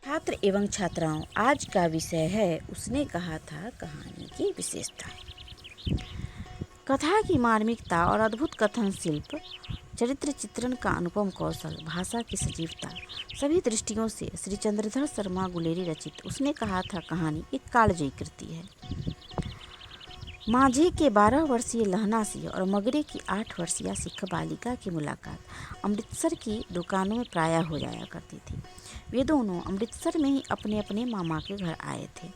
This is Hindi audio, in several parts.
छात्र एवं छात्राओं, आज का विषय है उसने कहा था कहानी की विशेषताएं। कथा की मार्मिकता और अद्भुत कथन शिल्प, चरित्र चित्रण का अनुपम कौशल, भाषा की सजीवता, सभी दृष्टियों से श्री चंद्रधर शर्मा गुलेरी रचित उसने कहा था कहानी एक कालजयी कृति है। माझे के 12 वर्षीय लहना सिंह और मगरे की 8 वर्षीय सिख बालिका की मुलाकात अमृतसर की दुकानों में प्रायः हो जाया करती थी। वे दोनों अमृतसर में ही अपने अपने मामा के घर आए थे।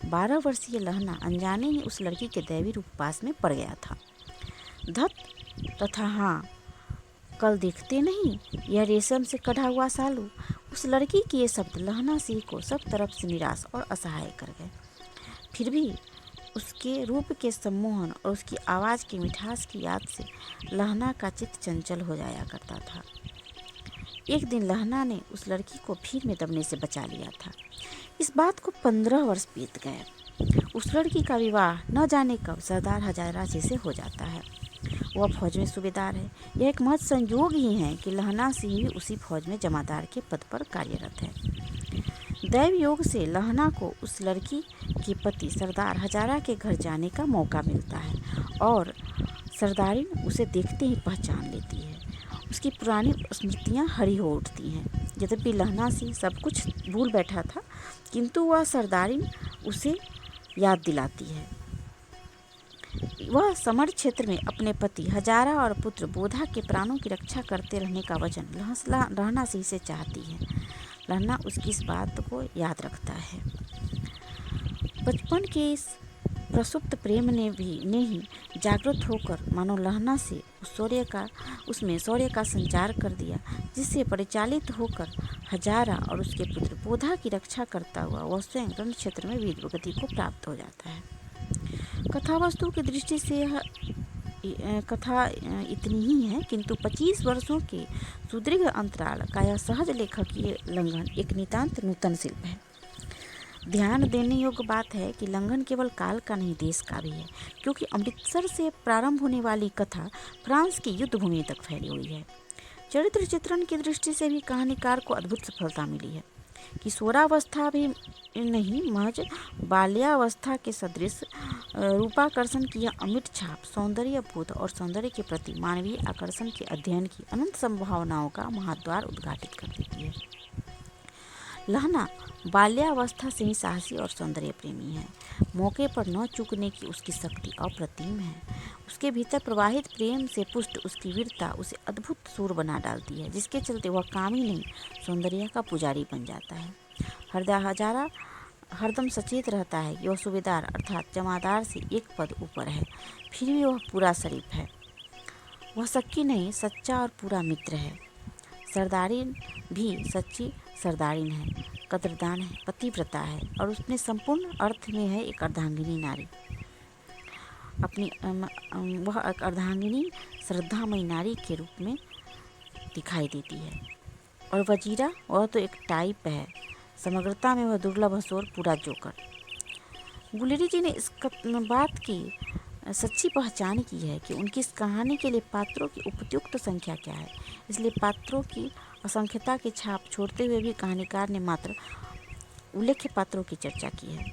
12 वर्षीय लहना अनजाने ही उस लड़की के दैवी रूपवास में पड़ गया था। धत तथा हाँ, कल देखते नहीं, यह रेशम से कढ़ा हुआ सालू। उस लड़की के ये शब्द लहना सिंह को सब तरफ से निराश और असहाय कर गए। फिर भी उसके रूप के सम्मोहन और उसकी आवाज़ की मिठास की याद से लहना का चित्त चंचल हो जाया करता था। एक दिन लहना ने उस लड़की को भीड़ में दबने से बचा लिया था। इस बात को 15 वर्ष बीत गए। उस लड़की का विवाह न जाने कब सरदार हजारा जी से हो जाता है। वह फौज में सूबेदार है। यह एक महज संयोग ही है कि लहना सिंह भी उसी फौज में जमादार के पद पर कार्यरत है। दैव योग से लहना को उस लड़की के पति सरदार हजारा के घर जाने का मौका मिलता है और सरदारिन उसे देखते ही पहचान लेती है। उसकी पुरानी स्मृतियाँ हरी हो उठती हैं। यद्यपि लहना सिंह सब कुछ भूल बैठा था, किंतु वह सरदारिन उसे याद दिलाती है। वह समर क्षेत्र में अपने पति हजारा और पुत्र बोधा के प्राणों की रक्षा करते रहने का वचन लहना सिंह से चाहती है। लहना उसकी इस बात को याद रखता है। बचपन के इस प्रसुप्त प्रेम ने ही जागृत होकर मानो लहना से उसमें शौर्य का संचार कर दिया, जिससे परिचालित होकर हजारा और उसके पुत्र बोधा की रक्षा करता हुआ वह स्वयं रण क्षेत्र में वीर गति को प्राप्त हो जाता है। कथा वस्तु की दृष्टि से यह कथा इतनी ही है, किंतु 25 वर्षों के सुदीर्घ अंतराल का यह सहज लेखकीय लंघन एक नितांत नूतन शिल्प है। ध्यान देने योग्य बात है कि लंघन केवल काल का नहीं, देश का भी है, क्योंकि अमृतसर से प्रारंभ होने वाली कथा फ्रांस की युद्ध भूमि तक फैली हुई है। चरित्र चित्रण की दृष्टि से भी कहानीकार को अद्भुत सफलता मिली है। किशोरावस्था भी नहीं, महज बाल्यावस्था के सदृश रूपाकर्षण की यह अमिट छाप सौंदर्य बोध और सौंदर्य के प्रति मानवीय आकर्षण के अध्ययन की अनंत संभावनाओं का महाद्वार उद्घाटित कर देती है। लहना बाल्यावस्था से ही साहसी और सौंदर्य प्रेमी है। मौके पर न चूकने की उसकी शक्ति अप्रतिम है। उसके भीतर प्रवाहित प्रेम से पुष्ट उसकी वीरता उसे अद्भुत सूर बना डालती है, जिसके चलते वह कामी नहीं, सौंदर्य का पुजारी बन जाता है। हजारा हरदम सचेत रहता है कि वह सूबेदार अर्थात जमादार से एक पद ऊपर है, फिर भी वह पूरा शरीफ है। वह शक्की नहीं, सच्चा और पूरा मित्र है। सरदारिन भी सच्ची सरदारिन है, कदरदान है, पतिव्रता है और उसने संपूर्ण अर्थ में है एक अर्धांगिनी नारी। वह एक अर्धांगिनी श्रद्धामयी नारी के रूप में दिखाई देती है। और वजीरा, वह तो एक टाइप है, समग्रता में वह दुर्लभ हंसोर पूरा जोकर। गुलेरी जी ने इस बात की सच्ची पहचान की है कि उनकी इस कहानी के लिए पात्रों की उपयुक्त संख्या क्या है। इसलिए पात्रों की असंख्यता की छाप छोड़ते हुए भी कहानीकार ने मात्र उल्लेख्य पात्रों की चर्चा की है।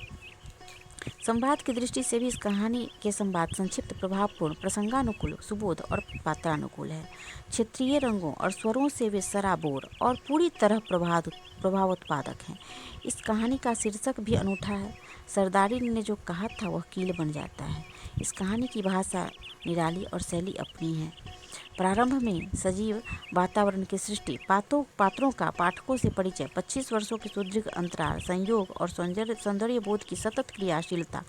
संवाद की दृष्टि से भी इस कहानी के संवाद संक्षिप्त, प्रभावपूर्ण, प्रसंगानुकूल, सुबोध और पात्रानुकूल है। क्षेत्रीय रंगों और स्वरों से वे सराबोर और पूरी तरह प्रभावोत्पादक हैं। इस कहानी का शीर्षक भी अनूठा है। सरदारी ने जो कहा था वह कील बन जाता है। इस कहानी की भाषा निराली और शैली अपनी है। प्रारंभ में सजीव वातावरण की सृष्टि, पात्रों का पाठकों से परिचय, 25 वर्षों के सुदीर्घ अंतराल, संयोग और सौंदर्य बोध की सतत क्रियाशीलता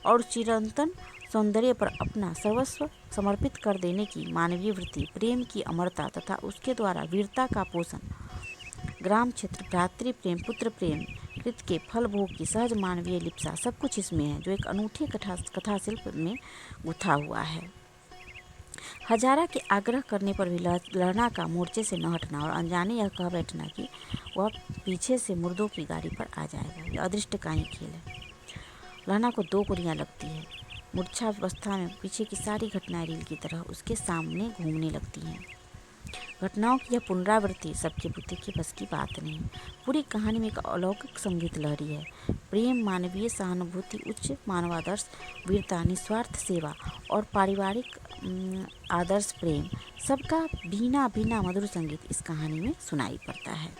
और चिरंतन सौंदर्य पर अपना सर्वस्व समर्पित कर देने की मानवीय वृत्ति, प्रेम की अमरता तथा उसके द्वारा वीरता का पोषण, ग्राम क्षेत्र, भ्रातृ प्रेम, पुत्र प्रेम, कृत के फल भोग की सहज मानवीय लिप्सा, सब कुछ इसमें है, जो एक अनूठे कथा शिल्प में गुथा हुआ है। हजारा के आग्रह करने पर भी लहना का मोर्चे से न हटना और अनजाने यह कह बैठना कि वह पीछे से मुर्दों की गाड़ी पर आ जाएगा, यह अदृष्ट का ही खेल है। लहना को 2 गोलियां लगती है। मूर्छावस्था में पीछे की सारी घटनाएं रील की तरह उसके सामने घूमने लगती हैं। घटनाओं की यह पुनरावृत्ति सबकी बुद्धि की बस की बात नहीं। पूरी कहानी में एक अलौकिक संगीत लहरी है। प्रेम, मानवीय सहानुभूति, उच्च मानवादर्श, वीरता, निस्वार्थ सेवा और पारिवारिक आदर्श प्रेम, सबका भीना भीना मधुर संगीत इस कहानी में सुनाई पड़ता है।